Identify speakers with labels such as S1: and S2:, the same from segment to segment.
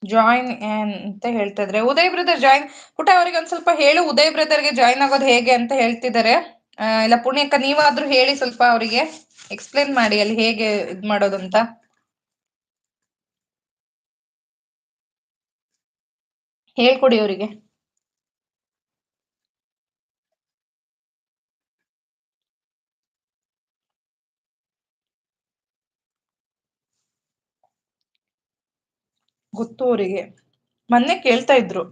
S1: Join ಅಂತ ಹೇಳ್ತಾ ಇದ್ರೆ ಉದಯ್ ಬ್ರದರ್ ಜಾಯಿನ್. ಪುಟ ಅವ್ರಿಗೆ ಒಂದ್ ಸ್ವಲ್ಪ ಹೇಳು ಉದಯ್ ಬ್ರದರ್ಗೆ ಜಾಯಿನ್ ಆಗೋದು ಹೇಗೆ ಅಂತ ಹೇಳ್ತಿದ್ದಾರೆ. ಇಲ್ಲ ಪುಣ್ಯಕ್ಕ ನೀವಾದ್ರೂ ಹೇಳಿ ಸ್ವಲ್ಪ ಅವರಿಗೆ ಎಕ್ಸ್ಪ್ಲೇನ್ ಮಾಡಿ ಅಲ್ಲಿ ಹೇಗೆ ಇದ್ ಮಾಡೋದು ಅಂತ. ಹೇಳ್ಕೊಡಿ ಅವರಿಗೆ. ಗೊತ್ತು ಅವರಿಗೆ, ಮೊನ್ನೆ ಕೇಳ್ತಾ ಇದ್ರು.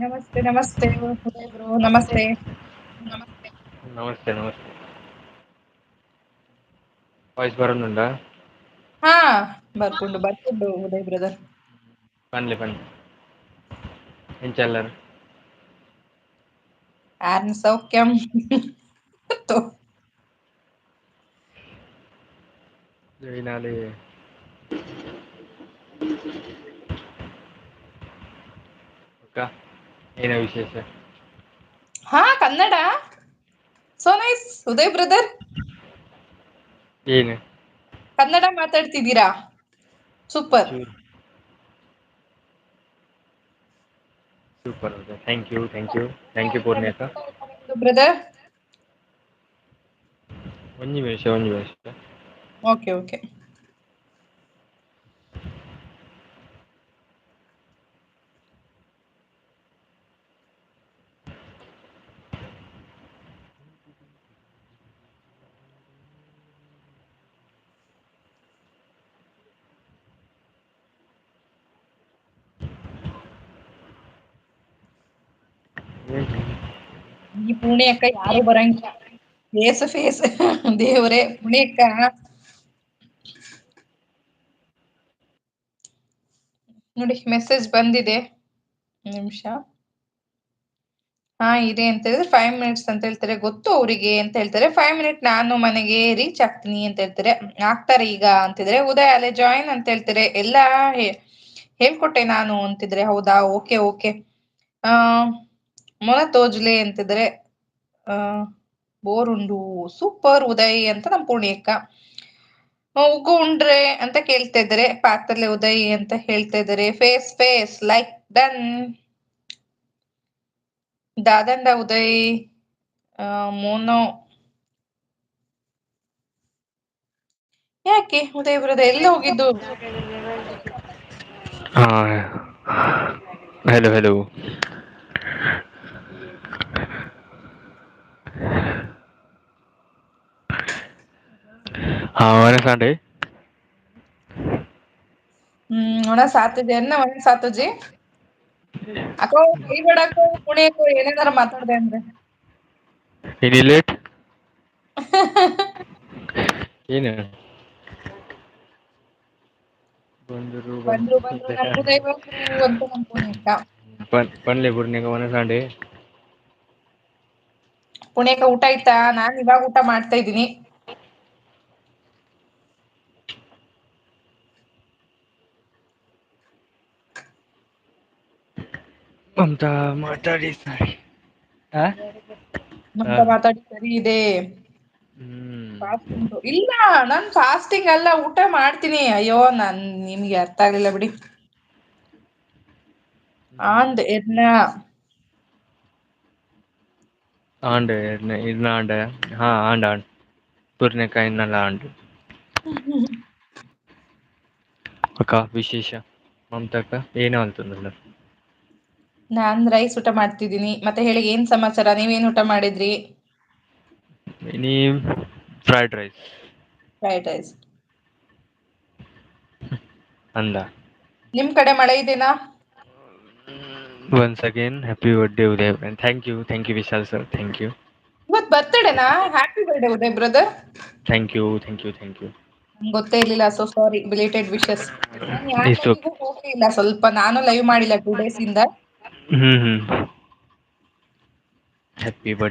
S1: ನಮಸ್ತೆ ನಮಸ್ತೆ ಉದಯ್ ಬ್ರೋ, ನಮಸ್ತೆ.
S2: ನಮಸ್ತೆ ನಮಸ್ತೆ. ವಾಯ್ಸ್ ಬರುന്നുണ്ടോ?
S1: ಹಾ ಬರ್ಕೊಂಡು ಉದಯ್ ಬ್ರದರ್.
S2: ಬನ್ನಿ ಬನ್ನಿ. ಎಂಚೆಲ್ಲರು
S1: ಆರ್ನ ಸೌಖ್ಯಂ.
S2: ಜೈನಾಲಿ ಅಕ್ಕ ಏನ ವಿಶೇಷ?
S1: ಹಾ Kannada so nice Uday brother.
S2: ಏನು
S1: ಕನ್ನಡ ಮಾತಾಡ್ತಿದ್ದೀರಾ, super.
S2: Super thank you thank you thank you ಪೂರ್ಣಿಯಕ್ಕ.
S1: ಬ್ರದರ್
S2: ಒಂಜಿ ನಿಮಿಷ ಒಂಜಿ ನಿಮಿಷ.
S1: Okay okay. ಈ ಪುಣ್ಯಕ್ಕ ಯಾರು ಬರಂಗಿಲ್ಲ, ಫೇಸ್ ದೇವ್ರೆ ಪುಣ್ಯಕ್ಕ. ನೋಡಿ ಮೆಸೇಜ್ ಬಂದಿದೆ, ನಿಮಿಷ. ಹಾ ಇದೆ ಅಂತ ಹೇಳಿದ್ರೆ 5 ಮಿನಿಟ್ಸ್ ಅಂತ ಹೇಳ್ತಾರೆ, ಗೊತ್ತು ಅವರಿಗೆ ಅಂತ ಹೇಳ್ತಾರೆ. 5 ಮಿನಿಟ್ ನಾನು ಮನೆಗೆ ರೀಚ್ ಆಗ್ತೀನಿ ಅಂತ ಹೇಳ್ತಾರೆ. ಆಗ್ತಾರೆ ಈಗ ಅಂತಿದ್ರೆ. ಉದಯ್ ಅಲ್ಲೇ ಜಾಯಿನ್ ಅಂತ ಹೇಳ್ತಾರೆ. ಎಲ್ಲಾ ಹೇಳ್ಕೊಟ್ಟೆ ನಾನು ಅಂತಿದ್ರೆ. ಹೌದಾ, ಓಕೆ ಓಕೆ. ಮೊನ ತೋಜ್ಲೆ ಅಂತಿದ್ರೆ. ಬೋರ್ ಉಂಡು ಸೂಪರ್ ಉದಯ್ ಅಂತ ನಮ್ ಪುಣ್ಯಕ್ಕ. ಉಗ್ಗು ಉಂಡ್ರೆ ಅಂತ ಕೇಳ್ತಾ ಇದ್ದಾರೆ. ಪಾತ್ರಲೆ ಉದಯ್ ಅಂತ ಹೇಳ್ತಾ ಇದ್ದಾರೆ. ಫೇಸ್ ಲೈಕ್ ಡನ್. ದಾದಂಡ ಉದಯ್ ಮೋನೋ. ಯಾಕೆ ಉದಯ್ ಬ್ರದರ್ ಎಲ್ಲ ಹೋಗಿದ್ದು?
S2: Hello hello. हाँ मैंने संडे
S1: ಒಣ ಸಾತುಜಿ ಅನ್ನ ಒಣ ಸಾತುಜಿ ಅಕ್ಕೋ ಕೈ ಬೇಡಕ್ಕೋ ಪುಣ್ಯಕ್ಕೋ ಏನೇನಾರ ಮಾತಾಡ್ದೆ ಅಂದ್ರೆ.
S2: ini late ಏನು
S1: ಬಂದ್ರು ನಮ್ ಉದಯ್ ಬಂದ್ರು ಅಂತ ನಮ್ ಪುಣ್ಯಕ್ಕ.
S2: ಪನ್ಲೆ ಪೂರ್ಣಿಕ ಮನೆ ಸಂಡೆ.
S1: ಪುಣ್ಯಕ್ಕ ಊಟ ಆಯ್ತಾ? ನಾನ್ ಇವಾಗ ಊಟ ಮಾಡ್ತಾ ಇದ್ದೀನಿ.
S2: ಮಮತಾ ಮಾತಾಡಿ ಸರಿ.
S1: ಮಮತಾ ಮಾತಾಡಿ ಸರಿ ಇದೆ. ಇಲ್ಲ ನಾನ್ ಫಾಸ್ಟಿಂಗ್ ಅಲ್ಲ, ಊಟ ಮಾಡ್ತೀನಿ. ಅಯ್ಯೋ ನಿಮ್ಗೆ ಅರ್ಥ ಆಗ್ಲಿಲ್ಲ ಬಿಡಿ. ಆಂದ್ ಎದ್ನ
S2: ಆಂಡ್ ಇದ್ನ ಆಂಡ ಹಾ ಆಂಡ್ ಪೂರ್ಣಿಕ ಇನ್ನಲ್ಲ ಆಂಡ್. ಅಕ್ಕ ವಿಶೇಷ ಮಮತಾಕ್ಕ ಏನೋ ಅಂತಂದಲ್ಲ.
S1: ನಾನ್ ರೈಸ್ ಊಟ ಮಾಡ್ತಿದ್ದೀನಿ. ಮತ್ತೆ ಹೇಳಿ ಏನ್ ಸಮಾಚಾರ, ನೀವೇನ್ ಊಟ ಮಾಡಿದ್ರಿ?
S2: ನೀ ಫ್ರೈಡ್ ರೈಸ್. ಅಂದ
S1: ನಿಮ್ ಕಡೆ ಮಳೆ ಇದೆನಾ?
S2: Once again happy birthday Uday. Thank you Vishal sir, thank you.
S1: ಇವತ್ ಬರ್ತಡೇನಾ? Happy birthday Uday brother.
S2: Thank you.
S1: ನಂಗೆ ಗೊತ್ತೇ ಇರ್ಲಿಲ್ಲ, ಸೊ ಸಾರಿ. Belated wishes. ನಾನು ಯಾರ
S2: ಇಟ್ಸ್ ಓಕೆ.
S1: ಲೈವ್ಗೂ ಹೋಗೇ ಇಲ್ಲ, ಸ್ವಲ್ಪ ನಾನು ಲೈವ್ ಮಾಡಿಲ್ಲ 2 days ಇಂದ.
S2: Happy birthday